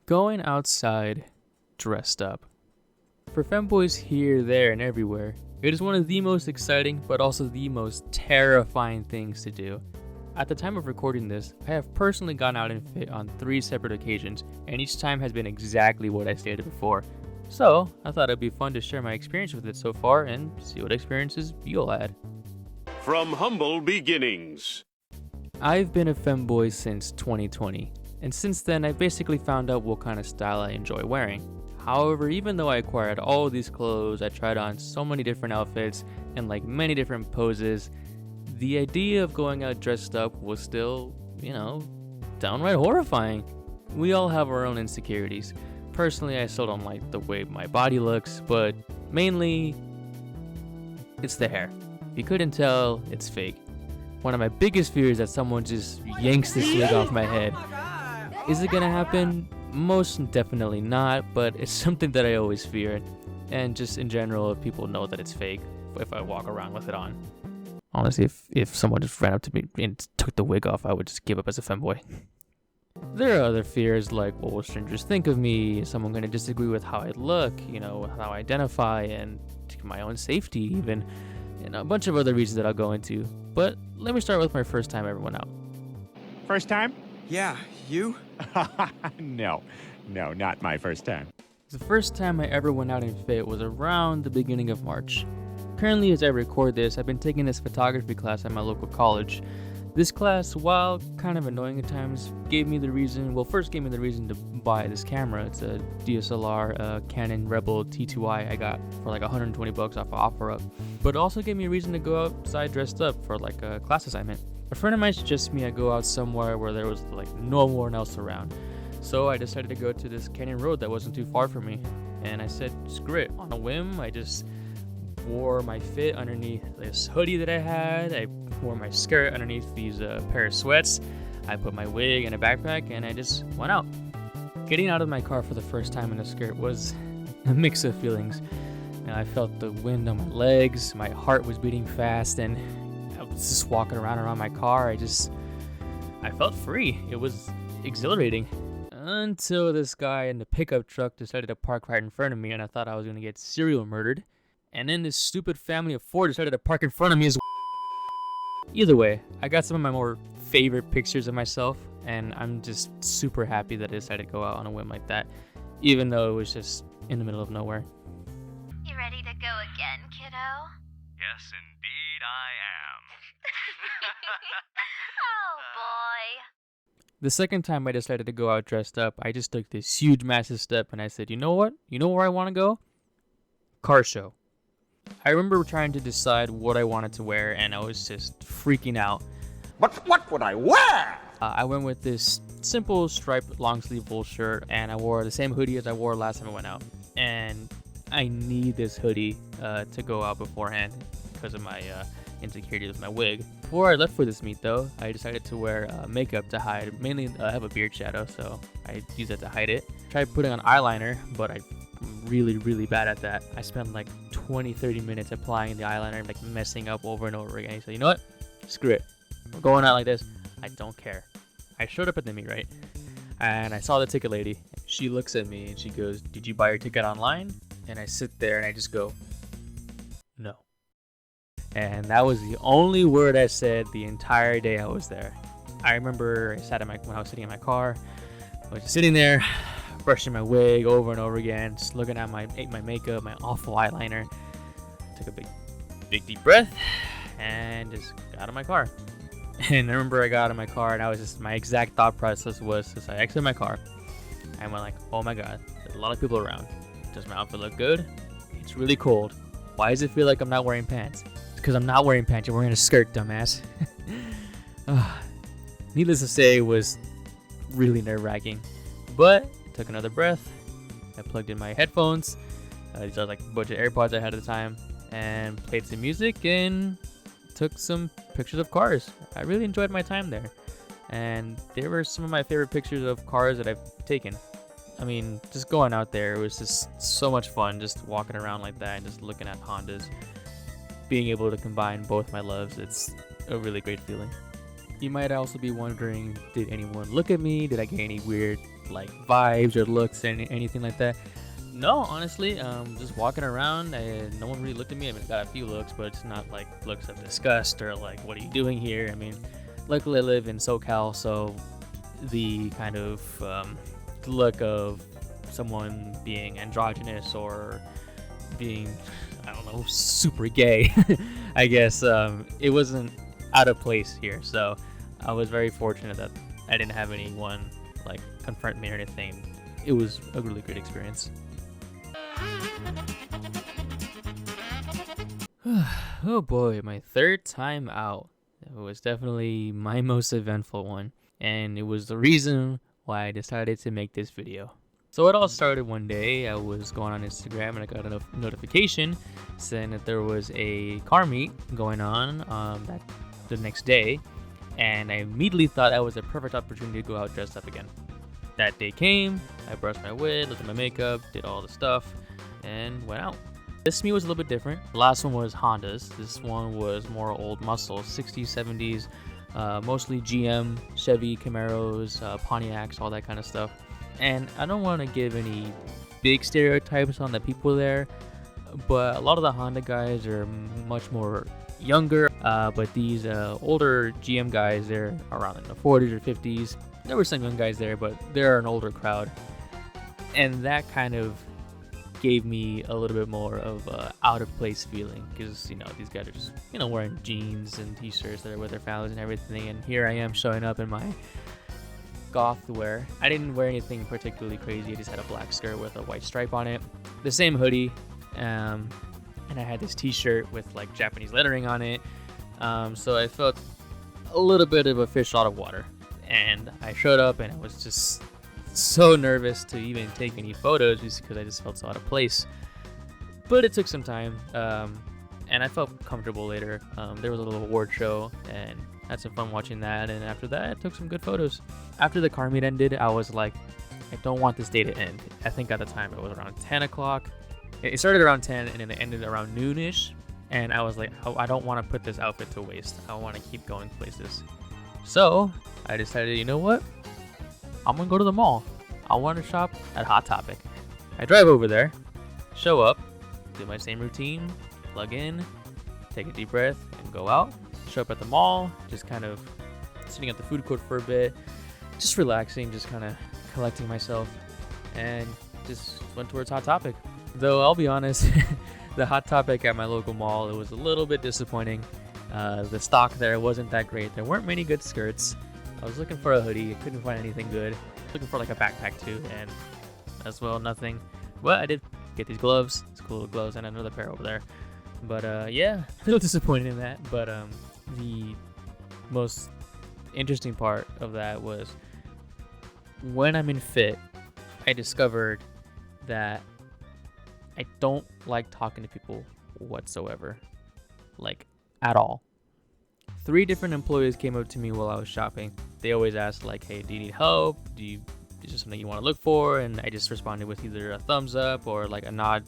Going outside dressed up. For femboys here, there, and everywhere, it is one of the most exciting but also the most terrifying things to do. At the time of recording this, I have personally gone out in fit on 3 separate occasions, and each time has been exactly what I stated before. So, I thought it'd be fun to share my experience with it so far and see what experiences you'll had. From humble beginnings. I've been a femboy since 2020, and since then I've basically found out what kind of style I enjoy wearing. However, even though I acquired all of these clothes, I tried on so many different outfits and like many different poses, the idea of going out dressed up was still, downright horrifying. We all have our own insecurities. Personally, I still don't like the way my body looks, but mainly, it's the hair. If you couldn't tell, it's fake. One of my biggest fears is that someone just yanks this wig off my head. Is it gonna happen? Most definitely not, but it's something that I always fear. And just in general, if people know that it's fake, if I walk around with it on. Honestly, if someone just ran up to me and took the wig off, I would just give up as a femboy. There are other fears like, what will strangers think of me? Is someone gonna disagree with how I look? How I identify, and my own safety even. A bunch of other reasons that I'll go into. But let me start with my first time I ever went out. First time? Yeah, you? No, not my first time. The first time I ever went out in fit was around the beginning of March. Currently, as I record this, I've been taking this photography class at my local college. This class, while kind of annoying at times, first gave me the reason to buy this camera. It's a DSLR Canon Rebel T2i I got for like $120 off of OfferUp. But it also gave me a reason to go outside dressed up for like a class assignment. A friend of mine suggested me I go out somewhere where there was like no one else around. So I decided to go to this canyon road that wasn't too far from me. And I said, screw it. On a whim, I just wore my fit underneath this hoodie that I had. I wore my skirt underneath these pair of sweats. I put my wig in a backpack and I just went out. Getting out of my car for the first time in a skirt was a mix of feelings. I felt the wind on my legs, my heart was beating fast, and I was just walking around my car. I felt free. It was exhilarating. Until this guy in the pickup truck decided to park right in front of me, and I thought I was going to get serial murdered. And then this stupid family of 4 decided to park in front of me as well. Either way, I got some of my more favorite pictures of myself, and I'm just super happy that I decided to go out on a whim like that, even though it was just in the middle of nowhere. You ready to go again, kiddo? Yes, indeed I am. Oh, boy. The second time I decided to go out dressed up, I just took this huge, massive step, and I said, you know what? You know where I want to go? Car show. I remember trying to decide what I wanted to wear, and I was just freaking out. But what would I wear? I went with this simple striped long sleeve wool shirt, and I wore the same hoodie as I wore last time I went out. And I need this hoodie to go out beforehand because of my insecurity with my wig. Before I left for this meet, though, I decided to wear makeup to hide. Mainly, I have a beard shadow, so I use that to hide it. Tried putting on eyeliner, but I'm really, really bad at that. I spent like 20-30 minutes applying the eyeliner, like messing up over and over again. So you know what? Screw it. We're going out like this. I don't care. I showed up at the meet, right? And I saw the ticket lady. She looks at me and she goes, "Did you buy your ticket online?" And I sit there and I just go, "No." And that was the only word I said the entire day I was there. I remember when I was sitting in my car, I was just sitting there, brushing my wig over and over again, just looking at my makeup, my awful eyeliner. Took a big deep breath and just got out of my car. And I remember I got out of my car and my exact thought process was, as I exited my car, I went like, oh my god, there's a lot of people around. Does my outfit look good? It's really cold. Why does it feel like I'm not wearing pants? Because I'm not wearing pants. You're wearing a skirt, dumbass. Needless to say, it was really nerve-wracking. But took another breath. I plugged in my headphones. These are like a bunch of AirPods I had at the time, and played some music and took some pictures of cars. I really enjoyed my time there, and they were some of my favorite pictures of cars that I've taken. I mean, just going out there, it was just so much fun, just walking around like that and just looking at Hondas. Being able to combine both my loves, it's a really great feeling. You might also be wondering, did anyone look at me? Did I get any weird like vibes or looks or anything like that. No, honestly, just walking around, no one really looked at me. I mean, I got a few looks, but it's not like looks of disgust or like, what are you doing here? I mean, luckily I live in SoCal, so the kind of look of someone being androgynous or being, I don't know, super gay, I guess, it wasn't out of place here. So I was very fortunate that I didn't have anyone like confront me or anything. It was a really good experience. Oh boy, my third time out. It was definitely my most eventful one, and it was the reason why I decided to make this video. So it all started one day. I was going on Instagram and I got a notification saying that there was a car meet going on the next day, and I immediately thought that was a perfect opportunity to go out dressed up again. That day came, I brushed my wig, looked at my makeup, did all the stuff, and went out. This meet was a little bit different. The last one was Hondas. This one was more old muscle, 60s, 70s, mostly GM, Chevy, Camaros, Pontiacs, all that kind of stuff. And I don't want to give any big stereotypes on the people there, but a lot of the Honda guys are much more younger, but these older GM guys, they're around in the 40s or 50s. There were some young guys there, but they're an older crowd, and that kind of gave me a little bit more of a out of place feeling, because, you know, these guys are just, you know, wearing jeans and t-shirts that are with their families and everything, and here I am showing up in my goth wear. I didn't wear anything particularly crazy. I just had a black skirt with a white stripe on it, the same hoodie, and I had this t-shirt with like Japanese lettering on it, so I felt a little bit of a fish out of water. And I showed up and I was just so nervous to even take any photos just because I just felt so out of place. But it took some time, and I felt comfortable later. There was a little award show and had some fun watching that, and after that I took some good photos. After the car meet ended, I was like, I don't want this day to end. I think at the time it was around 10 o'clock. It started around 10 and then it ended around noonish, and I was like, oh, I don't want to put this outfit to waste. I want to keep going places. So I decided, you know what? I'm gonna go to the mall. I want to shop at Hot Topic. I drive over there, show up, do my same routine, plug in, take a deep breath, and go out. Show up at the mall, just kind of sitting at the food court for a bit, just relaxing, just kind of collecting myself, and just went towards Hot Topic. Though I'll be honest, the Hot Topic at my local mall, it was a little bit disappointing. The stock there wasn't that great. There weren't many good skirts. I was looking for a hoodie. I couldn't find anything good. Looking for like a backpack too, and as well, nothing. But I did get these gloves. It's cool little gloves, and another pair over there. But yeah, a little disappointed in that. But the most interesting part of that was when I'm in fit, I discovered that I don't like talking to people whatsoever, like at all. 3 different employees came up to me while I was shopping. They always asked like, hey, do you need help? Is there something you want to look for? And I just responded with either a thumbs up or like a nod,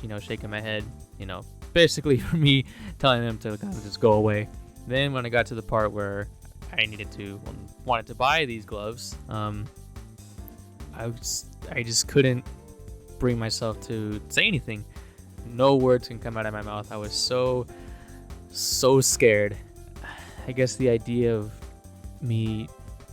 you know, shaking my head, you know, basically for me telling them to kind of just go away. Then when I got to the part where I wanted to buy these gloves, I just couldn't bring myself to say anything. No words can come out of my mouth. I was so scared. I guess the idea of me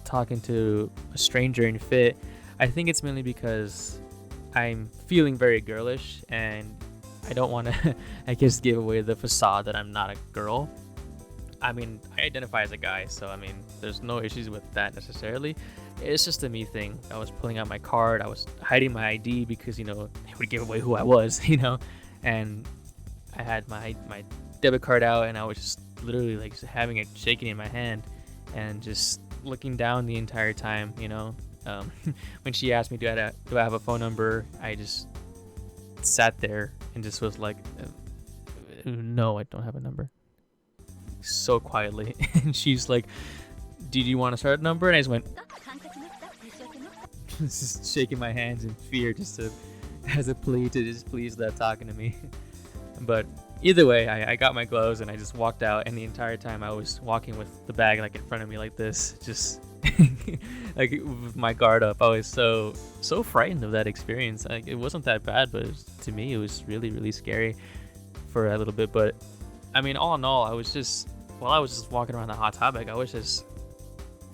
talking to a stranger in fit, I think it's mainly because I'm feeling very girlish and I don't want to, I guess, give away the facade that I'm not a girl. I mean, I identify as a guy, so I mean, there's no issues with that necessarily. It's just a me thing. I was pulling out my card. I was hiding my ID because, you know, it would give away who I was, you know, and I had my debit card out and I was just literally like having it shaking in my hand and just looking down the entire time, you know. When she asked me, do I have a phone number, I just sat there and just was like, no, I don't have a number. So quietly. And she's like, did you want to start a number? And I just went, just shaking my hands in fear just to, as a plea to just please stop talking to me. But either way, I got my gloves and I just walked out, and the entire time I was walking with the bag like in front of me like this, just like with my guard up. I was so frightened of that experience. Like it wasn't that bad, but to me it was really scary for a little bit. But I mean, all in all, I was just walking around the hot topic, I was just,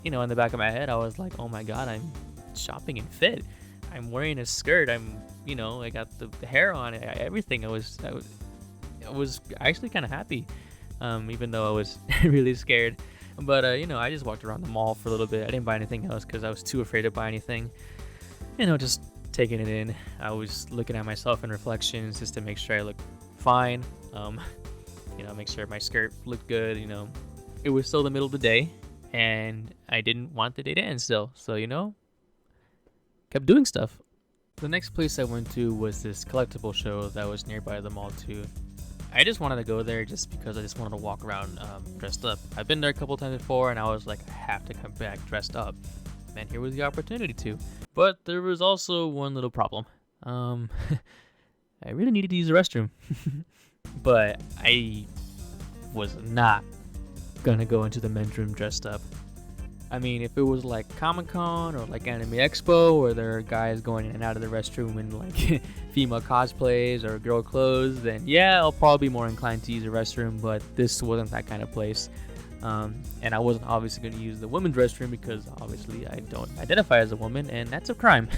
in the back of my head, I was like, oh my god, I'm shopping in Fit. I'm wearing a skirt. I got the hair on it, everything. I was actually kind of happy, even though I was really scared. But I just walked around the mall for a little bit. I didn't buy anything else because I was too afraid to buy anything. Just taking it in. I was looking at myself in reflections just to make sure I looked fine. Make sure my skirt looked good. It was still the middle of the day, and I didn't want the day to end still. So kept doing stuff. The next place I went to was this collectible show that was nearby the mall too. I just wanted to go there just because I just wanted to walk around dressed up. I've been there a couple times before, and I was like, I have to come back dressed up. And here was the opportunity to. But there was also one little problem. I really needed to use the restroom. But I was not gonna go into the men's room dressed up. I mean, if it was like Comic-Con or like Anime Expo, where there are guys going in and out of the restroom in like female cosplays or girl clothes, then yeah, I'll probably be more inclined to use the restroom. But this wasn't that kind of place, and I wasn't obviously going to use the women's restroom because obviously I don't identify as a woman, and that's a crime.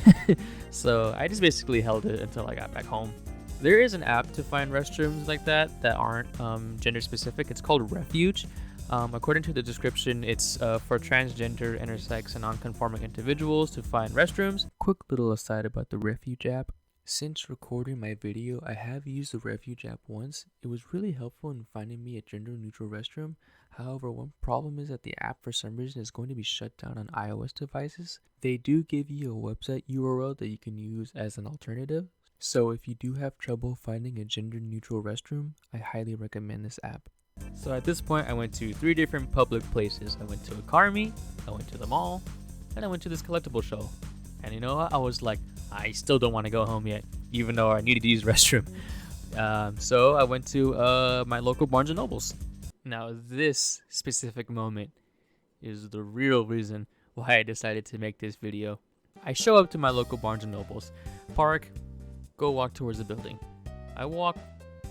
So I just basically held it until I got back home. There is an app to find restrooms like that aren't gender specific. It's called Refuge. According to the description, it's for transgender, intersex, and non-conforming individuals to find restrooms. Quick little aside about the Refuge app. Since recording my video, I have used the Refuge app once. It was really helpful in finding me a gender-neutral restroom. However, one problem is that the app for some reason is going to be shut down on iOS devices. They do give you a website URL that you can use as an alternative. So if you do have trouble finding a gender-neutral restroom, I highly recommend this app. So at this point, I went to 3 different public places. I went to a car meet, I went to the mall, and I went to this collectible show. And you know what? I was like, I still don't want to go home yet, even though I needed to use the restroom. So I went to my local Barnes & Nobles. Now this specific moment is the real reason why I decided to make this video. I show up to my local Barnes & Nobles, park, go walk towards the building. I walk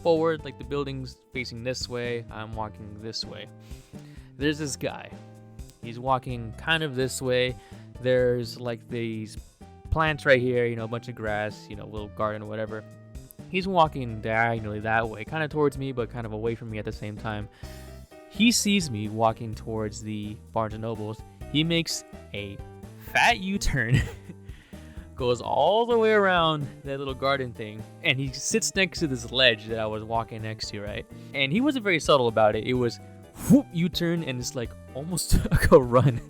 forward, like the building's facing this way, I'm walking this way. There's this guy. He's walking kind of this way. There's like these plants right here, a bunch of grass, little garden or whatever. He's walking diagonally that way, kind of towards me, but kind of away from me at the same time. He sees me walking towards the Barnes & Nobles. He makes a fat U-turn, goes all the way around that little garden thing, and he sits next to this ledge that I was walking next to, right? And he wasn't very subtle about it. It was whoop, U-turn, and it's like almost like a run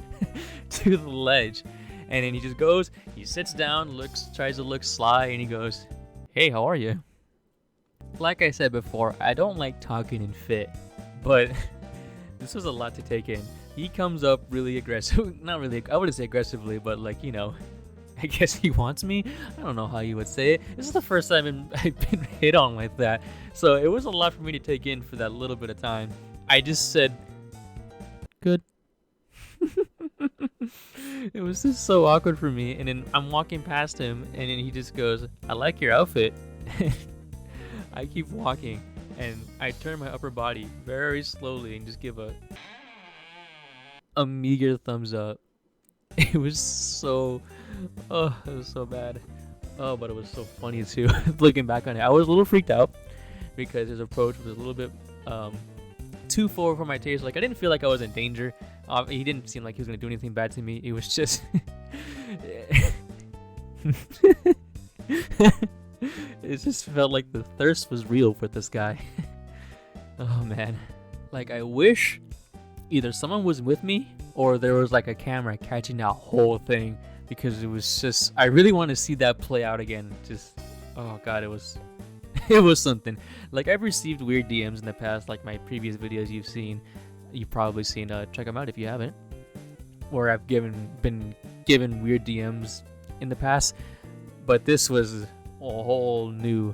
to the ledge. And then he just goes, he sits down, tries to look sly, and he goes, "Hey, how are you?" Like I said before, I don't like talking in Fit, but this was a lot to take in. He comes up really aggressive, not really, I wouldn't say aggressively, but like, I guess he wants me. I don't know how you would say it. This is the first time I've been hit on like that. So it was a lot for me to take in for that little bit of time. I just said, "Good." It was just so awkward for me. And then I'm walking past him, and then he just goes, "I like your outfit." I keep walking, and I turn my upper body very slowly and just give a meager thumbs up. It was so bad. Oh, but it was so funny too. Looking back on it, I was a little freaked out because his approach was a little bit too forward for my taste. Like, I didn't feel like I was in danger. He didn't seem like he was gonna do anything bad to me. It was just it just felt like the thirst was real for this guy. Oh man, like I wish either someone was with me or there was like a camera catching that whole thing, because it was just, I really want to see that play out again. Just, oh god, it was something. Like, I've received weird DMs in the past, like my previous videos you've probably seen. Check them out if you haven't. Or I've been given weird DMs in the past, but this was a whole new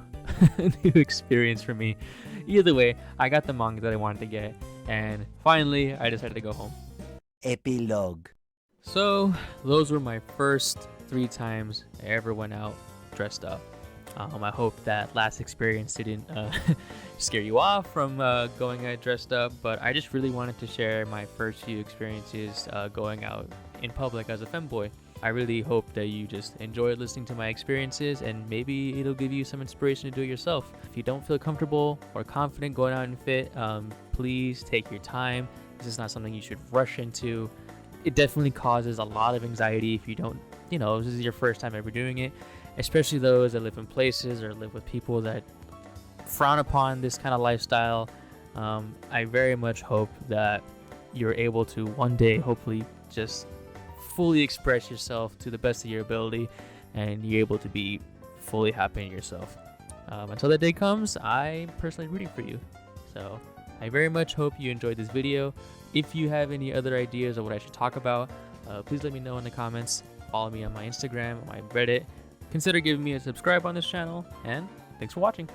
experience for me. Either way, I got the manga that I wanted to get, and finally I decided to go home. Epilogue. So those were my first 3 times I ever went out dressed up. I hope that last experience didn't scare you off from going out dressed up, but I just really wanted to share my first few experiences going out in public as a femboy. I really hope that you just enjoyed listening to my experiences, and maybe it'll give you some inspiration to do it yourself. If you don't feel comfortable or confident going out in fit, please take your time. This is not something you should rush into. It definitely causes a lot of anxiety if you don't, this is your first time ever doing it, especially those that live in places or live with people that frown upon this kind of lifestyle. I very much hope that you're able to one day hopefully just fully express yourself to the best of your ability, and you're able to be fully happy in yourself. Until that day comes, I'm personally rooting for you. So I very much hope you enjoyed this video. If you have any other ideas of what I should talk about, please let me know in the comments. Follow me on my Instagram, my Reddit. Consider giving me a subscribe on this channel, and thanks for watching.